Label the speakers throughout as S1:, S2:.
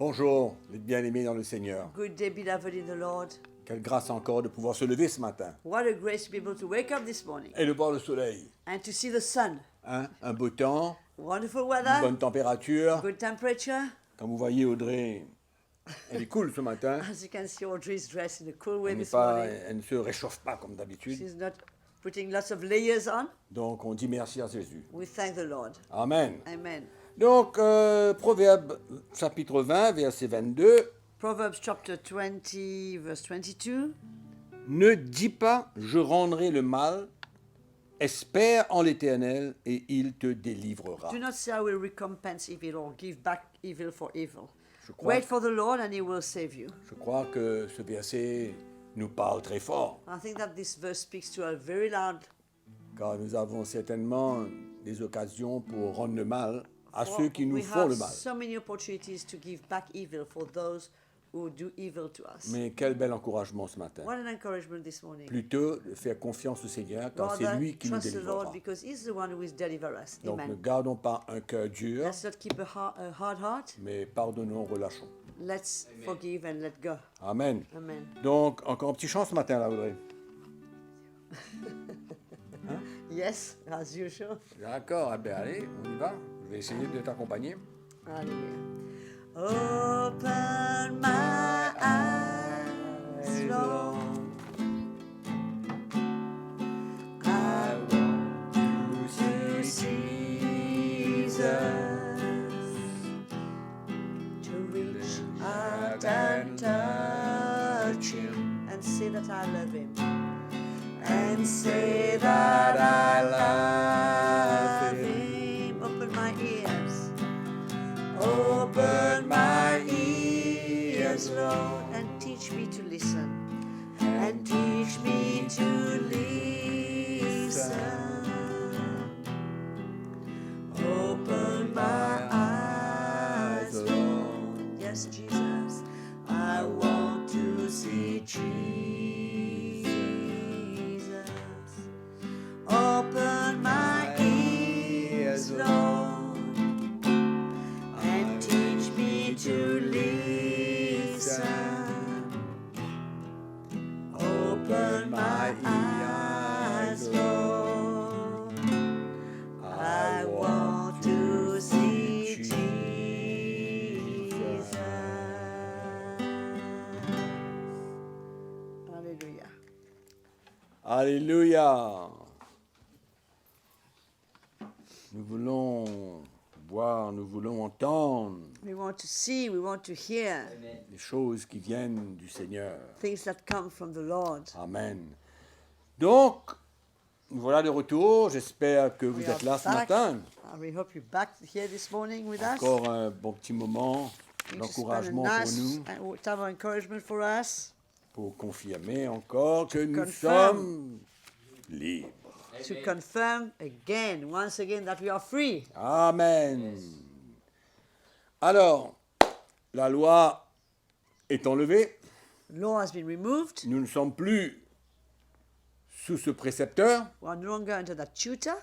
S1: Bonjour, les bien-aimés dans le Seigneur.
S2: Good day, beloved in the Lord.
S1: Quelle grâce encore de pouvoir se lever ce matin
S2: What a grace to be able to wake up this morning
S1: et de voir le soleil.
S2: and to see the sun.
S1: Hein? Un beau temps,
S2: Wonderful
S1: une
S2: weather,
S1: bonne température.
S2: good temperature.
S1: Comme vous voyez, Audrey, elle est cool ce matin.
S2: As you can see, Audrey is dressed in a cool way
S1: Elle,
S2: this morning.
S1: elle ne se réchauffe pas comme d'habitude.
S2: She's not putting lots of layers on.
S1: Donc on dit merci à Jésus.
S2: We thank the Lord.
S1: Amen.
S2: Amen.
S1: Donc, Proverbe chapitre 20, verset 22.
S2: Proverbs chapter 20, verse 22.
S1: Ne dis pas, je rendrai le mal. Espère en l'Éternel et il te délivrera.
S2: Do not say, I will recompense evil or give back evil for evil.
S1: Je crois,
S2: Wait for the Lord and he will save you.
S1: je crois que ce verset nous parle très fort.
S2: I think that this verse speaks to us very loud.
S1: Car nous avons certainement des occasions pour rendre le mal à
S2: For
S1: ceux qui nous
S2: we
S1: font
S2: have
S1: le mal.
S2: so many opportunities to give back evil for those who do evil to us.
S1: Mais quel bel encouragement ce matin.
S2: What an encouragement this morning.
S1: Plutôt de faire confiance au Seigneur, car c'est
S2: Rather,
S1: lui qui nous
S2: trust the Lord
S1: délivrera.
S2: because He's the one who will deliver us.
S1: Donc ne
S2: Amen.
S1: gardons pas un cœur dur,
S2: Let's not keep a hard heart.
S1: mais pardonnons, relâchons.
S2: Let's forgive and let go.
S1: Amen.
S2: Amen.
S1: Donc, encore un petit chant ce matin, là, Audrey.
S2: Yes, as usual.
S1: D'accord, eh bien, allez, on y va. Je vais essayer de t'accompagner.
S2: Hallelujah. Open my eyes, Lord. I want to see Jesus, to reach out and touch Him and say that I love Him, and say that I love Him. Open my ears. Open my ears, Lord, and teach me to listen. And teach me to listen. Open my eyes, Lord. Yes, Jesus, I want to see Jesus. Open my ears, Lord, and teach me to listen. Open my eyes, Lord. I want to see Jesus. Hallelujah.
S1: Alléluia. Nous voulons voir, nous voulons entendre
S2: We want to see, we want to hear
S1: les choses qui viennent du Seigneur.
S2: things that come from the Lord.
S1: Amen. Donc, voilà de retour. J'espère que vous
S2: We
S1: êtes
S2: are
S1: là ce
S2: back.
S1: matin.
S2: We hope you're back here this morning with us.
S1: Encore un bon petit moment
S2: Going to spend
S1: d'encouragement
S2: a
S1: pour
S2: nice
S1: nous,
S2: time of encouragement for us
S1: pour confirmer encore que nous
S2: confirm.
S1: sommes libres.
S2: to confirm again, once again, that we are free.
S1: Amen. Alors, la loi est enlevée.
S2: Law has been removed.
S1: Nous ne sommes plus sous ce précepteur.
S2: We are no longer under that tutor.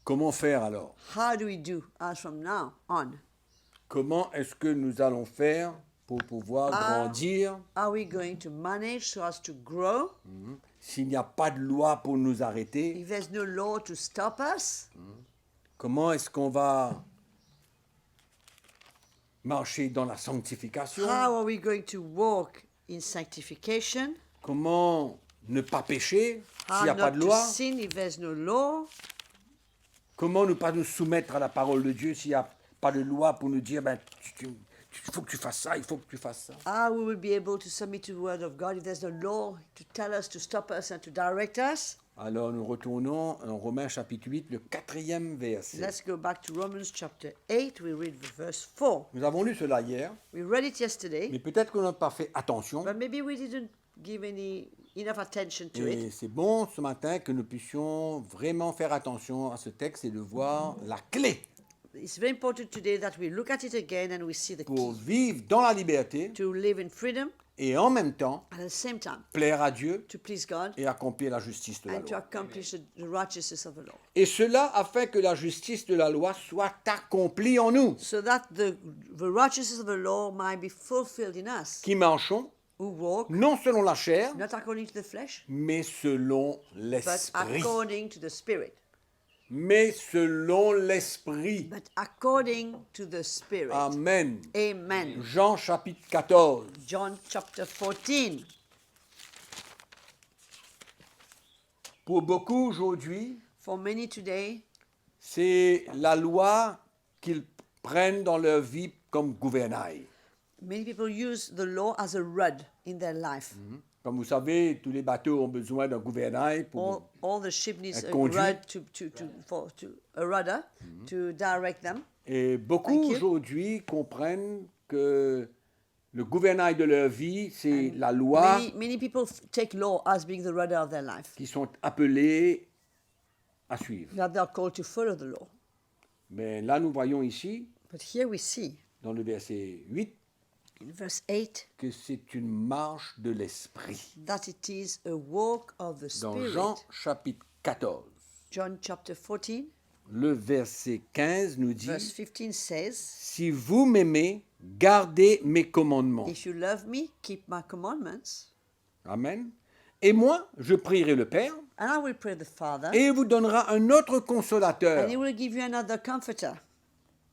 S1: Comment faire alors?
S2: How do we do as from now on?
S1: Comment est-ce que nous allons faire pour pouvoir grandir
S2: Are we going to manage so as to grow?
S1: s'il n'y a pas de loi pour nous arrêter?
S2: If there's no law to stop us,
S1: Comment est-ce qu'on va marcher dans la sanctification?
S2: how are we going to walk in sanctification?
S1: Comment ne pas pécher
S2: How
S1: s'il n'y a pas
S2: not
S1: de
S2: to
S1: loi?
S2: sin if there's no law?
S1: Comment ne pas nous soumettre à la parole de Dieu s'il n'y a pas de loi pour nous dire ben, il faut que tu fasses ça, il faut que tu fasses ça?
S2: How we will be able to submit to the word of God if there's no law to tell us, to stop us and to direct us?
S1: Alors nous retournons en Romains chapitre 8, le 4e verset.
S2: Let's go back to Romans chapter 8. We read verse 4.
S1: Nous avons lu cela hier,
S2: We read it yesterday,
S1: mais peut-être qu'on n'a pas fait attention.
S2: but maybe we didn't give enough attention to
S1: Et
S2: it.
S1: c'est bon ce matin que nous puissions vraiment faire attention à ce texte et de voir la clé
S2: It's very important today that we look at it again and we see the
S1: pour
S2: key
S1: vivre dans la liberté
S2: to live in freedom
S1: et en même temps
S2: and at the same time
S1: plaire à Dieu
S2: to please God
S1: et accomplir la justice de la
S2: and to
S1: loi.
S2: accomplish the righteousness of the law.
S1: Et cela afin que la justice de la loi soit accomplie en nous.
S2: So that the righteousness of the law might be fulfilled in us,
S1: Qui marchons
S2: who walk
S1: non selon la chair,
S2: not according to the flesh,
S1: mais selon
S2: but
S1: l'esprit.
S2: according to the Spirit.
S1: Mais selon l'esprit.
S2: But according to the Spirit.
S1: Amen.
S2: Amen.
S1: Jean chapitre 14.
S2: John chapter 14.
S1: Pour beaucoup aujourd'hui,
S2: For many today,
S1: c'est la loi qu'ils prennent dans leur vie comme gouvernail.
S2: many people use the law as a rod in their life.
S1: Comme vous savez, tous les bateaux ont besoin d'un gouvernail pour...
S2: All the ship needs a
S1: conduit.
S2: rod a rudder to direct them.
S1: Et beaucoup
S2: Thank you.
S1: aujourd'hui comprennent que le gouvernail de leur vie, c'est la loi
S2: Many people take law as being the rudder of their life.
S1: qui sont appelés à suivre.
S2: That they are called to follow the law.
S1: Mais là, nous voyons ici,
S2: But here we see
S1: dans le verset 8,
S2: in verse 8
S1: que c'est une marche de l'esprit.
S2: that it is a walk of the
S1: Dans
S2: Spirit.
S1: Jean chapitre 14,
S2: John chapter 14,
S1: le verset 15 nous dit,
S2: verse 15 says,
S1: si vous m'aimez, gardez mes commandements.
S2: if you love me, keep my commandments,
S1: Amen. Et moi, je prierai le Père,
S2: and I will pray the Father,
S1: et il vous donnera un autre consolateur,
S2: and he will give you another comforter,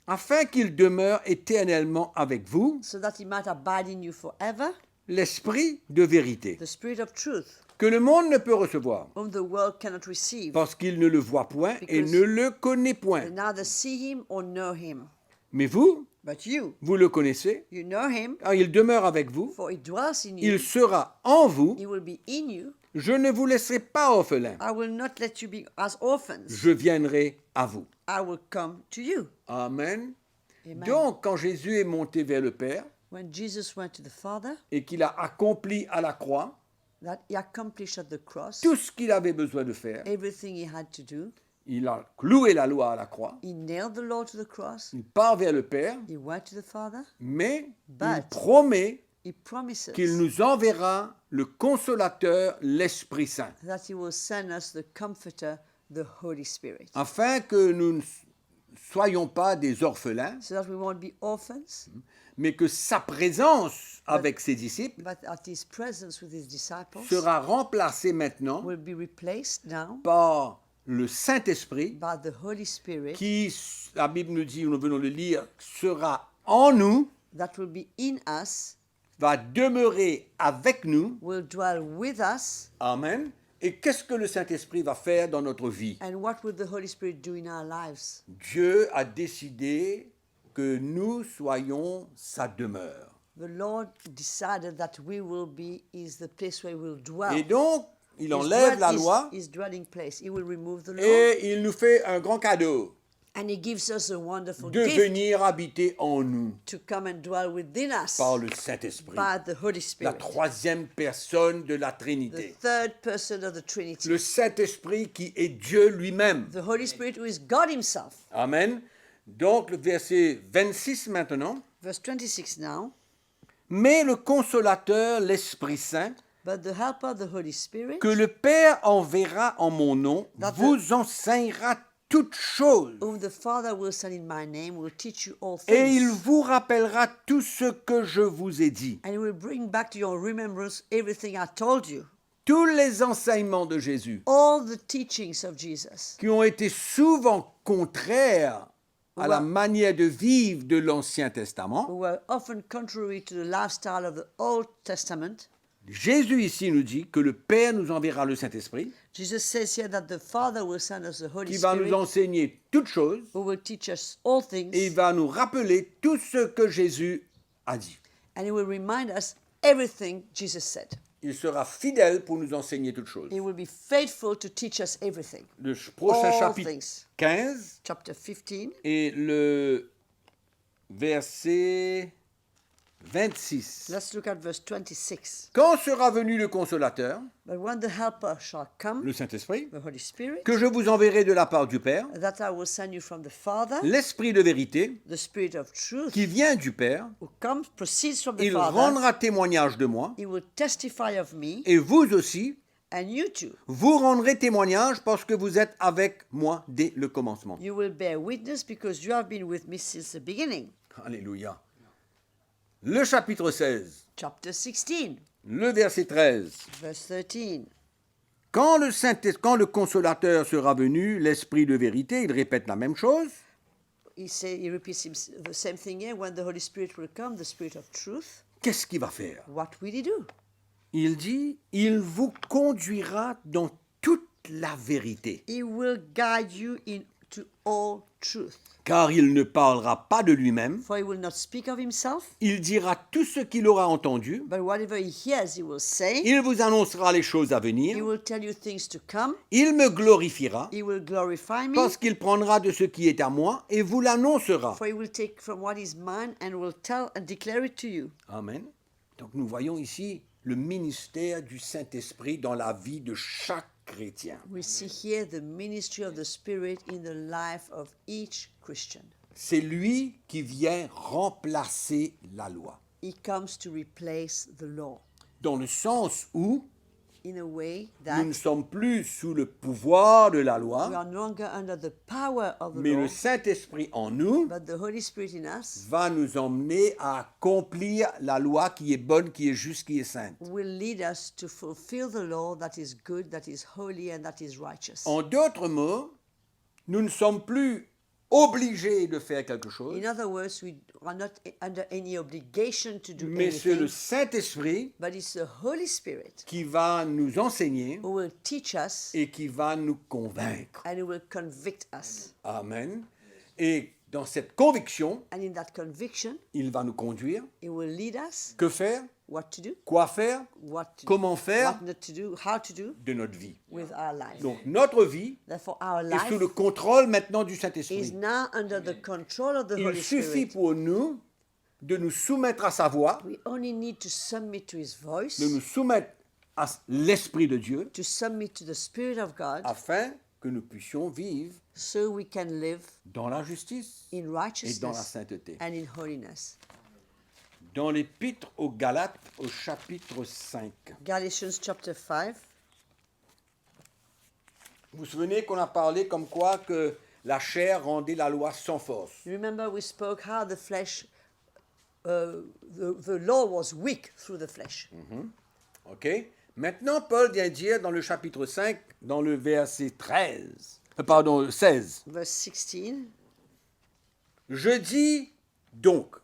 S1: afin qu'il demeure éternellement avec vous,
S2: so that he might abide in you forever,
S1: l'Esprit de vérité,
S2: the Spirit of truth,
S1: que le monde ne peut recevoir,
S2: whom the world cannot receive,
S1: parce qu'il ne le voit point et
S2: Because-
S1: ne le connaît point.
S2: they neither see him or know him.
S1: Mais vous,
S2: But you,
S1: vous le connaissez,
S2: you know him,
S1: car il demeure avec vous,
S2: for he dwells in you,
S1: il sera en vous,
S2: he will be in you.
S1: je ne vous laisserai pas orphelin,
S2: I will not let you be as orphans.
S1: je viendrai à vous.
S2: I will come to you.
S1: Amen.
S2: Amen.
S1: Donc, quand Jésus est monté vers le Père
S2: When Jesus went to the Father,
S1: et qu'il a accompli à la croix
S2: that he accomplished at the cross
S1: tout ce qu'il avait besoin de faire,
S2: everything he had to do.
S1: il a cloué la loi à la croix,
S2: He nailed the law to the cross.
S1: il part vers le Père,
S2: He went to the Father.
S1: mais il
S2: But-
S1: promet
S2: He promises
S1: qu'il nous enverra le consolateur, l'Esprit Saint,
S2: that he will send us the Comforter, the Holy Spirit,
S1: afin que nous ne soyons pas des orphelins,
S2: so that we won't be orphans,
S1: mais que sa présence avec ses disciples
S2: but at his presence with his disciples
S1: sera remplacée maintenant
S2: will be replaced now
S1: par le Saint-Esprit
S2: by the Holy Spirit
S1: qui, la Bible nous dit, nous venons de le lire, sera en nous,
S2: that will be in us,
S1: va demeurer avec nous.
S2: will dwell with us.
S1: Amen. Et qu'est-ce que le Saint-Esprit va faire dans notre vie?
S2: And what will the Holy Spirit do in our lives?
S1: Dieu a décidé que nous soyons sa demeure.
S2: The Lord decided that we will be is the place where we will dwell.
S1: Et donc, il
S2: His
S1: enlève la
S2: dwell-
S1: loi
S2: his dwelling place. He will remove the law,
S1: et il nous fait un grand cadeau
S2: and he gives us a wonderful
S1: de
S2: gift
S1: venir habiter en nous
S2: to come and dwell within us
S1: par le Saint-Esprit,
S2: by the Holy
S1: la
S2: Spirit,
S1: troisième personne de la
S2: the
S1: Trinité.
S2: third person of the Trinity,
S1: Le Saint-Esprit qui est Dieu lui-même.
S2: the Holy Spirit who is God himself.
S1: Amen. Donc, le verset 26 maintenant.
S2: Verse 26 now.
S1: Mais le consolateur, l'Esprit Saint,
S2: But the helper, the Holy Spirit,
S1: que le Père enverra en mon nom,
S2: That
S1: vous enseignera toutes choses.
S2: whom the Father will send in my name, will teach you all
S1: Et il
S2: things.
S1: vous rappellera tout ce que je vous ai dit.
S2: And he will bring back to your remembrance everything I told you.
S1: Tous les enseignements de Jésus,
S2: All the teachings of Jesus,
S1: qui ont été souvent contraires à la
S2: Ouais.
S1: manière de vivre de l'Ancien Testament,
S2: who were often contrary to the lifestyle of the Old Testament.
S1: Jésus ici nous dit que le Père nous enverra le Saint-Esprit,
S2: Jesus says here that the Father will send us the Holy
S1: qui va nous
S2: Spirit,
S1: enseigner toutes choses,
S2: who will teach us all things,
S1: et il va nous rappeler tout ce que Jésus a dit.
S2: and he will remind us everything Jesus said.
S1: Il sera fidèle pour nous enseigner toutes choses.
S2: He will be faithful to teach us everything.
S1: Le prochain
S2: All
S1: chapitre
S2: things.
S1: 15
S2: Chapter 15,
S1: et le verset 26.
S2: Let's look at verse 26.
S1: Quand sera venu le consolateur,
S2: But when the Helper shall come,
S1: le Saint-Esprit,
S2: the Holy Spirit,
S1: que je vous enverrai de la part du Père,
S2: that I will send you from the Father,
S1: l'Esprit de vérité,
S2: the Spirit of truth,
S1: qui vient du Père,
S2: who comes, proceeds from the
S1: il
S2: Father,
S1: rendra témoignage de moi,
S2: he will testify of me,
S1: et vous aussi,
S2: and you too.
S1: vous rendrez témoignage parce que vous êtes avec moi dès le commencement.
S2: You will bear witness because you have been with me since the beginning.
S1: Alléluia. Le chapitre 16,
S2: Chapter 16,
S1: le verset 13.
S2: verse 13.
S1: Quand le consolateur sera venu, l'Esprit de vérité, il répète la même chose.
S2: He repeats the same thing here. When the Holy Spirit will come, the Spirit of truth,
S1: Qu'est-ce qu'il va faire?
S2: what will he do?
S1: Il dit, il vous conduira dans toute la vérité,
S2: He will guide you into all truth.
S1: car il ne parlera pas de lui-même,
S2: For he will not speak of himself,
S1: il dira tout ce qu'il aura entendu,
S2: but whatever he hears, he will say.
S1: il vous annoncera les choses à
S2: He
S1: venir,
S2: will tell you things to come.
S1: il me glorifiera,
S2: He will glorify me.
S1: parce qu'il prendra de ce qui est à moi et vous l'annoncera.
S2: For he will take from what is mine and will tell and declare it to you.
S1: Amen. Donc nous voyons ici le ministère du Saint-Esprit dans la vie de chaque chrétien.
S2: We see here the ministry of the Spirit in the life of each Christian.
S1: C'est lui qui vient remplacer la loi,
S2: He comes to replace the law
S1: dans le sens où
S2: in a way
S1: nous
S2: that
S1: ne sommes plus sous le pouvoir de la
S2: we
S1: loi,
S2: are no longer under the power of the
S1: mais
S2: law,
S1: le Saint-Esprit en nous
S2: but the Holy Spirit in us
S1: va nous emmener à accomplir la loi qui est bonne, qui est juste, qui est sainte.
S2: will lead us to fulfill the law that is good, that is holy, and that is righteous.
S1: En d'autres mots, nous ne sommes plus obligés de faire quelque chose,
S2: In other words, we are not under any obligation to do
S1: mais c'est le
S2: anything,
S1: Saint-Esprit
S2: but it's the Holy Spirit
S1: qui va nous enseigner
S2: who will teach us
S1: et qui va nous convaincre.
S2: and who will convict us.
S1: Amen. Et dans cette conviction,
S2: And in that conviction,
S1: il va nous conduire.
S2: it will lead us
S1: Que faire?
S2: what to do,
S1: Quoi faire?
S2: what to
S1: Comment faire
S2: what not to do, how to do
S1: de notre vie.
S2: with our life.
S1: Donc notre vie
S2: Therefore, our
S1: est sous
S2: life
S1: le contrôle maintenant du
S2: is
S1: Saint-Esprit.
S2: now under the control of the
S1: Il
S2: Holy
S1: suffit
S2: Spirit.
S1: pour nous de nous soumettre à sa voix,
S2: We only need to submit to His voice,
S1: de nous soumettre à l'Esprit de Dieu,
S2: to submit to the Spirit of God,
S1: afin que nous puissions vivre
S2: so we can live
S1: dans la justice
S2: in
S1: et dans la
S2: righteousness
S1: sainteté.
S2: and in holiness.
S1: Dans l'Épître aux Galates, au chapitre 5,
S2: Galatians chapter 5.
S1: vous vous souvenez qu'on a parlé comme quoi que la chair rendait la loi sans force.
S2: You remember we spoke how the flesh, the law was weak through the flesh.
S1: OK? Maintenant, Paul vient dire dans le chapitre 5, dans le verset 16,
S2: Verse 16,
S1: je dis donc,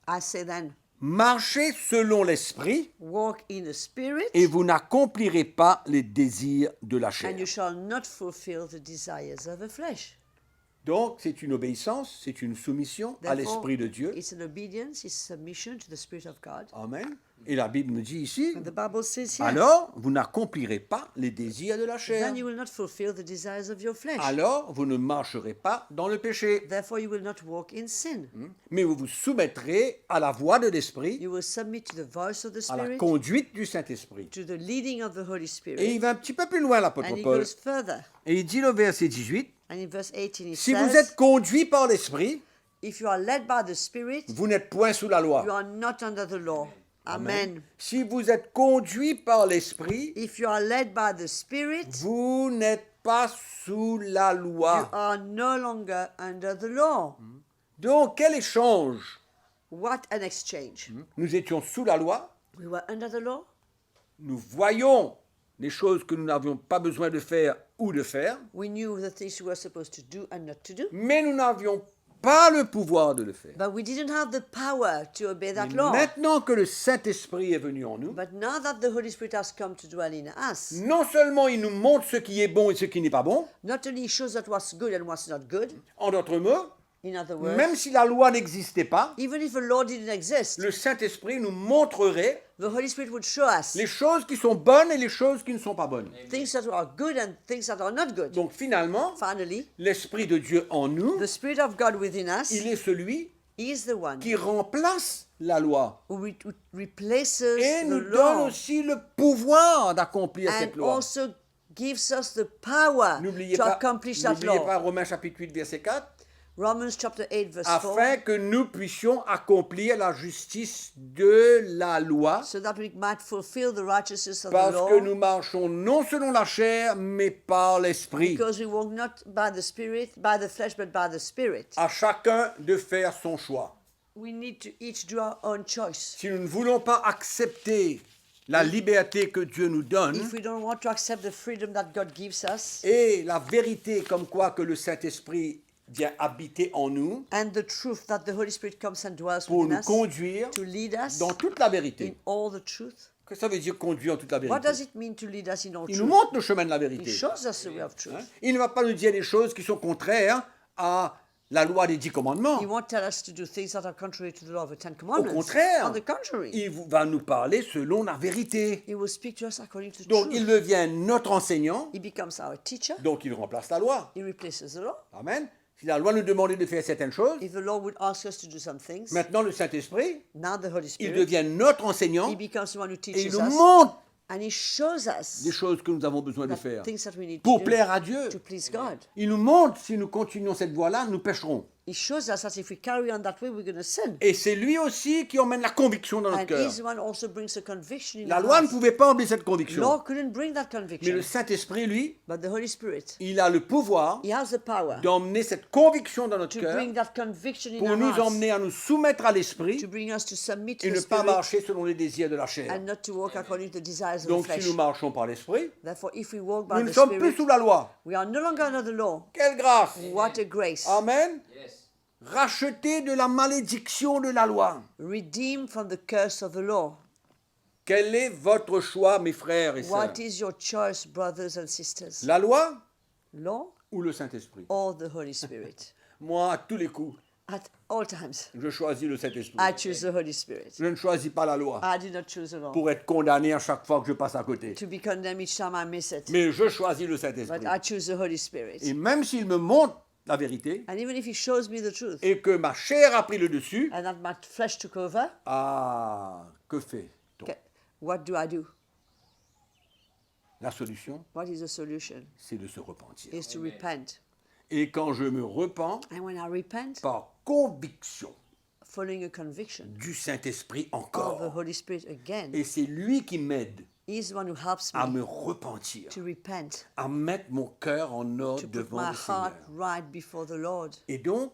S2: I say then,
S1: marchez selon l'esprit
S2: walk in the Spirit,
S1: et vous n'accomplirez pas les désirs de la chair.
S2: and you shall not fulfill the desires of the flesh.
S1: Donc, c'est une obéissance, c'est une soumission à
S2: Therefore,
S1: l'Esprit de Dieu.
S2: it's an obedience, it's submission to the Spirit of God.
S1: Amen. Et la Bible nous dit ici,
S2: And the Bible says here,
S1: alors vous n'accomplirez pas les désirs de la chair.
S2: then you will not fulfill the desires of your flesh.
S1: Alors vous ne marcherez pas dans le péché.
S2: Therefore, you will not walk in sin.
S1: Mais vous vous soumettrez à la voix de l'Esprit,
S2: You will submit to the voice of the
S1: à la
S2: Spirit,
S1: conduite du Saint-Esprit.
S2: to the leading of the Holy
S1: Et
S2: Spirit.
S1: il va un petit peu plus loin, l'apôtre
S2: And he
S1: Paul.
S2: goes further.
S1: Et il dit au verset 18,
S2: And in verse 18, he
S1: si vous
S2: says,
S1: êtes conduits par l'Esprit,
S2: if you are led by the Spirit,
S1: vous n'êtes point sous la loi.
S2: you are not under the law. Amen.
S1: Si vous êtes conduits par l'Esprit,
S2: If you are led by the Spirit,
S1: vous n'êtes pas sous la
S2: you
S1: loi.
S2: are no longer under the law.
S1: Donc, quel échange?
S2: What an exchange.
S1: Nous étions sous la loi,
S2: We were under the law.
S1: nous voyons les choses que nous n'avions pas besoin de faire ou de faire,
S2: We knew the things we were supposed to do and not to do.
S1: mais nous n'avions pas le pouvoir de le faire.
S2: But we didn't have the power to obey that
S1: Mais
S2: law.
S1: maintenant que le Saint-Esprit est venu en nous,
S2: But now that the Holy Spirit has come to dwell in us,
S1: non seulement il nous montre ce qui est bon et ce qui n'est pas bon,
S2: not only he shows that what's good and what's not good,
S1: en d'autres mots,
S2: in other words,
S1: même si la loi n'existait pas,
S2: even if the law didn't exist,
S1: le Saint-Esprit nous montrerait
S2: the Holy Spirit would show us
S1: les choses qui sont bonnes et les choses qui ne sont pas bonnes.
S2: things that are good and things that are not good.
S1: Donc finalement,
S2: Finally,
S1: l'Esprit de Dieu en nous,
S2: the Spirit of God within us
S1: il est celui
S2: He is the one
S1: qui remplace la loi
S2: who replaces
S1: et
S2: the
S1: nous donne
S2: law
S1: aussi le pouvoir d'accomplir cette
S2: and
S1: loi.
S2: also gives us the power
S1: N'oubliez
S2: to
S1: pas,
S2: accomplish that
S1: n'oubliez
S2: law.
S1: pas Romains chapitre 8, verset 4,
S2: Romans chapter 8 verse 4.
S1: afin que nous puissions accomplir la justice de la loi,
S2: So that we might fulfill the righteousness of the
S1: parce que
S2: law.
S1: nous marchons non selon la chair, mais par l'esprit.
S2: Because we walk not by the spirit, by the flesh, but by the spirit.
S1: À chacun de faire son choix.
S2: We need to each do our own choice.
S1: Si nous ne voulons pas accepter la liberté que Dieu nous donne
S2: If we don't want to accept the freedom that God gives us
S1: et la vérité comme quoi que le Saint-Esprit vient habiter en nous
S2: and the truth that the Holy Spirit comes and dwells
S1: pour
S2: within
S1: nous
S2: us
S1: conduire
S2: to lead us
S1: dans toute la
S2: in
S1: vérité.
S2: all the truth.
S1: Qu'est-ce que ça veut dire conduire en toute la
S2: What does
S1: vérité?
S2: it mean to lead us in all
S1: Il nous
S2: truth?
S1: montre le chemin de la
S2: He
S1: vérité.
S2: shows us the way of truth.
S1: Hein? Il ne va pas nous dire des choses qui sont contraires à la loi des 10 commandements.
S2: He won't tell us to do things that are contrary to the law of the Ten Commandments.
S1: contraire.
S2: On the contrary,
S1: Il va nous parler selon la vérité.
S2: He will speak to us according to
S1: Donc
S2: truth.
S1: il devient notre enseignant,
S2: He becomes our teacher.
S1: donc il remplace la loi.
S2: He replaces the law.
S1: Amen. Si la loi nous demandait de faire certaines choses,
S2: If the law would ask us to do some things,
S1: maintenant le Saint-Esprit,
S2: now the Holy
S1: il
S2: Spirit,
S1: devient notre enseignant
S2: He becomes the one who
S1: et il
S2: teaches
S1: nous
S2: us,
S1: montre
S2: and He shows us
S1: des choses que nous avons besoin de
S2: the
S1: faire
S2: things that we need
S1: pour
S2: to
S1: plaire à
S2: do
S1: Dieu.
S2: to please God.
S1: Il nous montre, si nous continuons cette voie-là, nous pécherons.
S2: He shows us that if we carry on that way, we're going to sin.
S1: Et c'est lui aussi qui emmène la conviction dans notre
S2: And
S1: cœur.
S2: He's the one also brings a conviction in
S1: La
S2: our
S1: loi ne
S2: hearts.
S1: pouvait pas emmener cette conviction.
S2: Law couldn't bring that
S1: Mais le
S2: conviction,
S1: Saint-Esprit, lui,
S2: but the Holy Spirit,
S1: il a le pouvoir
S2: He has the power
S1: d'emmener cette conviction dans notre
S2: to
S1: cœur
S2: bring that conviction in
S1: pour
S2: our
S1: nous
S2: hearts,
S1: emmener à nous soumettre à l'Esprit
S2: to bring us to submit to
S1: et
S2: the
S1: ne pas
S2: Spirit
S1: marcher selon les désirs de la chair.
S2: and not to walk according to the desires of the
S1: Donc
S2: flesh.
S1: si nous marchons par l'Esprit,
S2: Therefore, if we walk by
S1: nous ne
S2: the
S1: sommes plus
S2: Spirit,
S1: sous la loi.
S2: we are no longer under the law.
S1: Quelle grâce!
S2: What a grace.
S1: Amen. Rachetés de la malédiction de la loi.
S2: Redeemed from the curse of the law.
S1: Quel est votre choix, mes frères et sœurs?
S2: What is your choice, brothers and sisters?
S1: La loi
S2: Law
S1: ou le Saint-Esprit?
S2: or the Holy Spirit?
S1: Moi, à tous les coups,
S2: At all times,
S1: je choisis le Saint-Esprit.
S2: I choose the Holy Spirit.
S1: Je ne choisis pas la loi
S2: I do not choose the law
S1: pour être condamné à chaque fois que je passe à côté.
S2: to be condemned each time I miss it.
S1: Mais je choisis le
S2: But
S1: Saint-Esprit.
S2: I choose the Holy Spirit.
S1: Et même s'il me montre la vérité
S2: And even if He shows me the truth
S1: et que ma chair a pris le dessus,
S2: and that my flesh took over,
S1: ah, que fait-on?
S2: what do I do?
S1: La solution,
S2: What is the solution?
S1: c'est de se repentir.
S2: Is to repent.
S1: Et quand je me repens
S2: And when I repent,
S1: par conviction
S2: following a conviction
S1: du Saint-Esprit
S2: of the
S1: encore,
S2: Holy Spirit again,
S1: et c'est lui qui m'aide
S2: He's the one who helps
S1: à
S2: me
S1: me repentir,
S2: to repent,
S1: à mettre mon cœur en ordre
S2: to put
S1: devant
S2: my
S1: le
S2: heart
S1: Seigneur.
S2: right before the Lord.
S1: Et donc,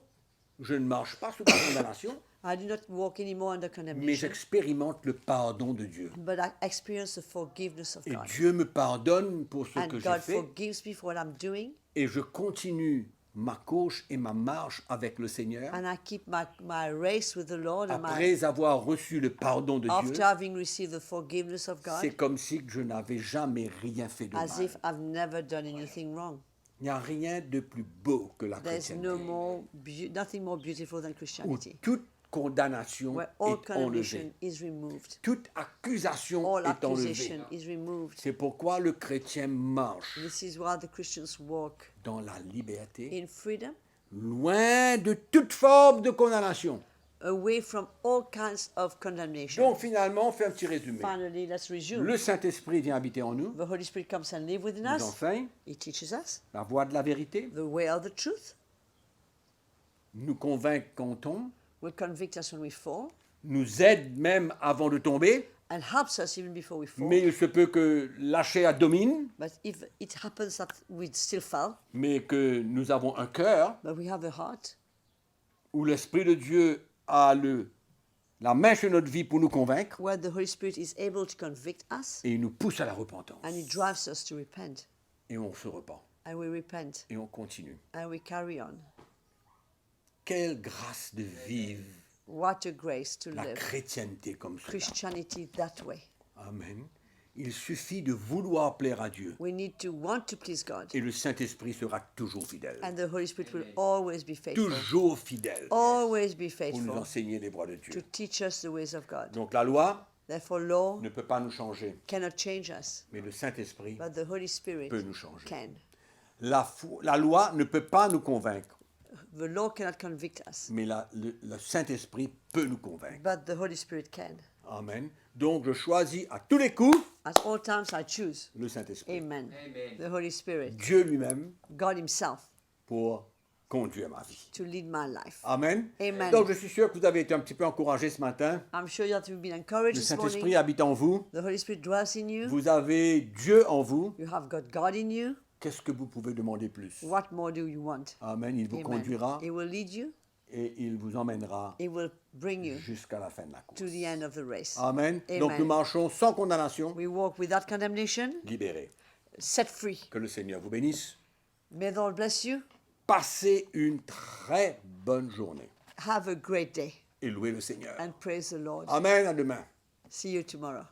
S1: je ne marche pas sous la condamnation,
S2: I do not walk anymore under
S1: mais
S2: condemnation,
S1: j'expérimente le pardon de Dieu.
S2: but I experience the forgiveness of
S1: Et
S2: God.
S1: Dieu me pardonne pour ce
S2: And
S1: que j'ai
S2: God
S1: fait,
S2: forgives me for what I'm doing,
S1: et je continue ma course et ma marche avec le Seigneur
S2: and I keep my race with the Lord. And
S1: après avoir reçu le pardon de Dieu.
S2: after having received the forgiveness of
S1: C'est
S2: God,
S1: comme si je n'avais jamais rien fait de
S2: as
S1: mal.
S2: if I've never done anything wrong.
S1: Il n'y a rien de plus beau que la
S2: There's
S1: chrétienté,
S2: nothing more beautiful than
S1: où
S2: Christianity,
S1: toute condamnation
S2: where all
S1: est enlevée,
S2: condemnation is removed,
S1: toute accusation
S2: all
S1: est enlevée.
S2: accusation is removed.
S1: C'est pourquoi le chrétien marche
S2: This is why the Christians walk
S1: dans la liberté,
S2: in freedom,
S1: loin de toute forme de condamnation.
S2: away from all kinds of condemnation.
S1: Donc finalement, on fait un petit résumé.
S2: Finally, let's resume.
S1: Le Saint-Esprit vient habiter en nous,
S2: The Holy Spirit comes and lives within
S1: nous
S2: us.
S1: enseigne
S2: He teaches us
S1: la voie de la vérité,
S2: the way of the truth,
S1: nous convainc qu'on tombe,
S2: will convict us when we fall,
S1: nous aide même avant de tomber,
S2: and helps us even before we fall.
S1: mais il se peut que la chair domine,
S2: But if it happens that we still fall,
S1: mais que nous avons un cœur
S2: but we have a heart
S1: où l'Esprit de Dieu a la main sur notre vie pour nous convaincre
S2: where the Holy Spirit is able to convict us,
S1: et il nous pousse à la repentance.
S2: and He drives us to repent,
S1: Et on se repent
S2: and we repent,
S1: et on continue.
S2: and we carry on.
S1: Quelle grâce de vivre
S2: What a grace to
S1: la
S2: live
S1: chrétienté comme cela.
S2: Christianity that way.
S1: Amen. Il suffit de vouloir plaire à Dieu
S2: We need to want to please God,
S1: et le Saint-Esprit sera toujours fidèle.
S2: and the Holy Spirit will always be faithful,
S1: Toujours fidèle
S2: always be
S1: pour nous
S2: faithful
S1: enseigner les voies de
S2: to
S1: Dieu.
S2: teach us the ways of God.
S1: Donc la loi
S2: Therefore, law
S1: ne peut pas nous changer,
S2: cannot change us,
S1: mais le Saint-Esprit
S2: but the Holy Spirit
S1: peut nous changer.
S2: can.
S1: La loi ne peut pas nous convaincre,
S2: The law cannot convict us,
S1: mais le Saint-Esprit peut nous convaincre.
S2: but the Holy Spirit can.
S1: Amen. Donc je choisis à tous les coups
S2: At all times I choose.
S1: le Saint-Esprit.
S2: Amen. The Holy Spirit,
S1: Dieu lui-même
S2: God Himself,
S1: pour conduire ma vie.
S2: to lead my life.
S1: Amen.
S2: Amen.
S1: Donc je suis sûr que vous avez été un petit peu encouragés ce matin.
S2: I'm sure that you've been encouraged
S1: Le
S2: this
S1: Saint-Esprit
S2: morning.
S1: habite en vous.
S2: The Holy Spirit dwells in you.
S1: Vous avez Dieu en vous.
S2: You have got God in you.
S1: Qu'est-ce que vous pouvez demander plus?
S2: What more do you want?
S1: Amen. Il vous
S2: Amen.
S1: conduira
S2: He will lead you.
S1: et il vous emmènera
S2: He will bring you
S1: jusqu'à la fin de la course.
S2: to the end of the race.
S1: Amen.
S2: Amen.
S1: Donc nous marchons sans condamnation,
S2: We walk without condemnation,
S1: libérés.
S2: set free.
S1: Que le Seigneur vous bénisse.
S2: May the Lord bless you.
S1: Passez une très bonne journée
S2: Have a great day
S1: et louez le Seigneur.
S2: and praise the Lord.
S1: Amen. À demain.
S2: See you tomorrow.